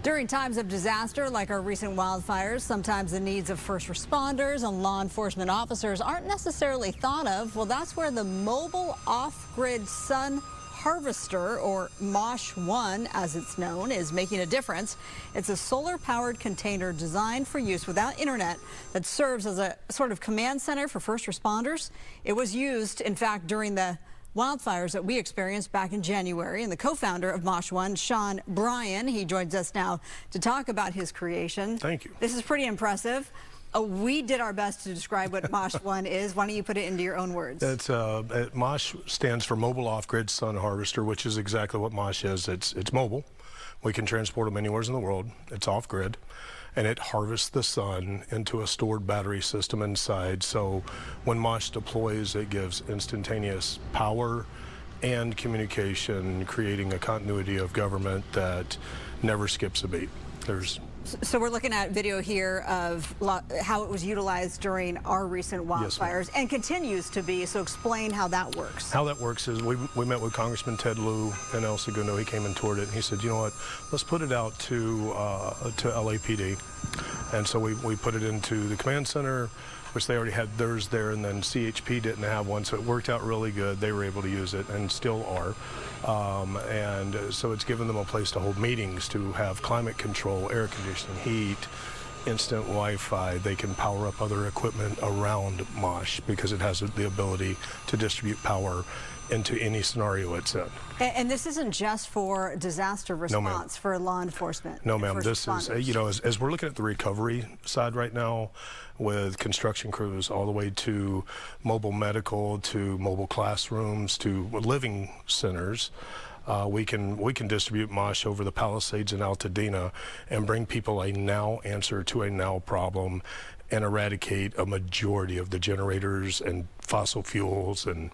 During times of disaster like our recent wildfires, sometimes the needs of first responders and law enforcement officers aren't necessarily thought of. Well, that's where the mobile off-grid sun harvester, or MOSH-1 as it's known, is making a difference. It's a solar-powered container designed for use without internet that serves as a sort of command center for first responders. It was used, in fact, during the wildfires that we experienced back in January. And the co-founder of MOSH-1, Sean Bryan, he joins us now to talk about his creation. Thank you. This is pretty impressive. We did our best to describe what MOSH-1 is. Why don't you put it into your own words? MOSH stands for Mobile Off-Grid Sun Harvester, which is exactly what MOSH is. It's mobile. We can transport them anywhere in the world. It's off-grid, and it harvests the sun into a stored battery system inside. So when MOSH deploys, it gives instantaneous power and communication, creating a continuity of government that never skips a beat. So we're looking at video here of how it was utilized during our recent wildfires, and continues to be. So explain how that works. How that works is we met with Congressman Ted Lieu in El Segundo. He came and toured it, and he said, you know what, let's put it out to LAPD. And so we put it into the command center, which they already had theirs there, and then CHP didn't have one, so it worked out really good. They were able to use it and still are. And so it's given them a place to hold meetings, to have climate control, air conditioning, heat, instant Wi-Fi. They can power up other equipment around MOSH because it has the ability to distribute power into any scenario it's in. And this isn't just for disaster response, for law enforcement? No, ma'am. This is, you know, as we're looking at the recovery side right now, with construction crews all the way to mobile medical, to mobile classrooms, to living centers, we can distribute MOSH over the Palisades in Altadena and bring people a now answer to a now problem and eradicate a majority of the generators and fossil fuels and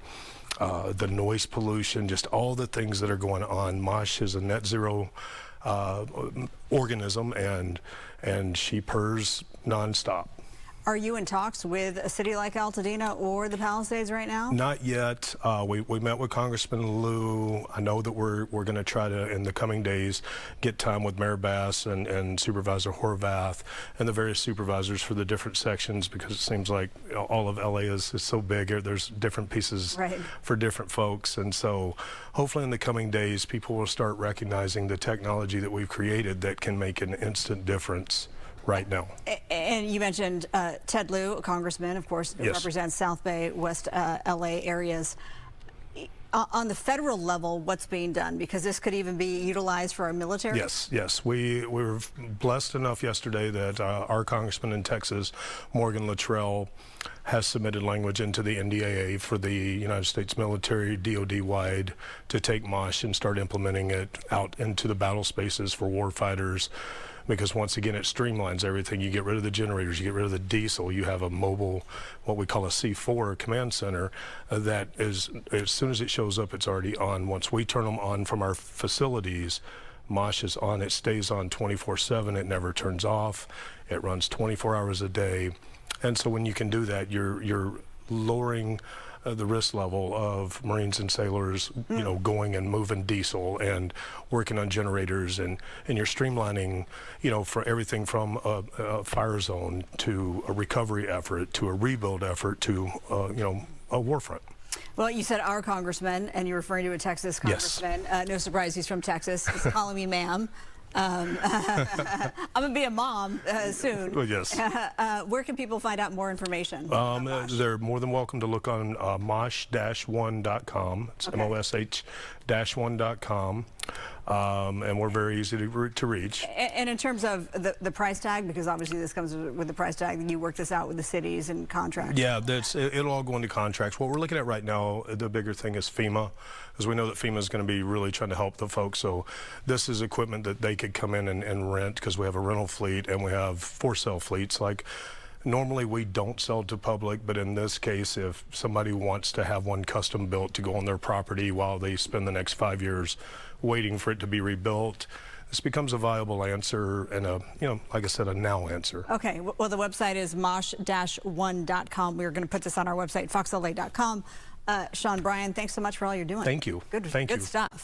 the noise pollution, just all the things that are going on. MOSH is a net zero organism, and she purrs nonstop. Are you in talks with a city like Altadena or the Palisades right now? Not yet. We met with Congressman Lieu. I know that we're going to try to, in the coming days, get time with Mayor Bass and Supervisor Horvath and the various supervisors for the different sections, because it seems like all of LA is so big. There's different pieces for different folks. And so hopefully in the coming days, people will start recognizing the technology that we've created that can make an instant difference right now. And you mentioned Ted Lieu, a congressman, of course, represents South Bay, West LA areas. On the federal level, what's being done? Because this could even be utilized for our military? Yes. We were blessed enough yesterday that our congressman in Texas, Morgan Luttrell, has submitted language into the NDAA for the United States military, DoD-wide, to take MOSH and start implementing it out into the battle spaces for warfighters. Because once again, it streamlines everything. You get rid of the generators, you get rid of the diesel, you have a mobile, what we call a C4 command center, that is, as soon as it shows up, it's already on. Once we turn them on from our facilities, MOSH is on, it stays on 24/7, it never turns off, it runs 24 hours a day. And so when you can do that, you're lowering the risk level of Marines and sailors, you know, going and moving diesel and working on generators, and you're streamlining, you know, for everything from a fire zone to a recovery effort to a rebuild effort to, you know, a war front. Well, you said our congressman, and you're referring to a Texas congressman. Yes. No surprise, he's from Texas. He's calling me ma'am. I'm going to be a mom soon. Well, yes. Where can people find out more information? They're more than welcome to look on MOSH-1.com. It's MOSH-1.com. And we're very easy to reach. And in terms of the price tag, because obviously this comes with the price tag, you work this out with the cities and contracts. Yeah, it'll all go into contracts. What we're looking at right now, the bigger thing is FEMA, because we know that FEMA is going to be really trying to help the folks. So this is equipment that they could come in and rent, because we have a rental fleet and we have for-sale fleets. Like, normally we don't sell to public, but in this case, if somebody wants to have one custom built to go on their property while they spend the next 5 years waiting for it to be rebuilt, this becomes a viable answer and a, you know, like I said, a now answer. Okay, well, the website is mosh-1.com. We're going to put this on our website, foxla.com. Sean Bryan, thanks so much for all you're doing. Thank you. Good stuff.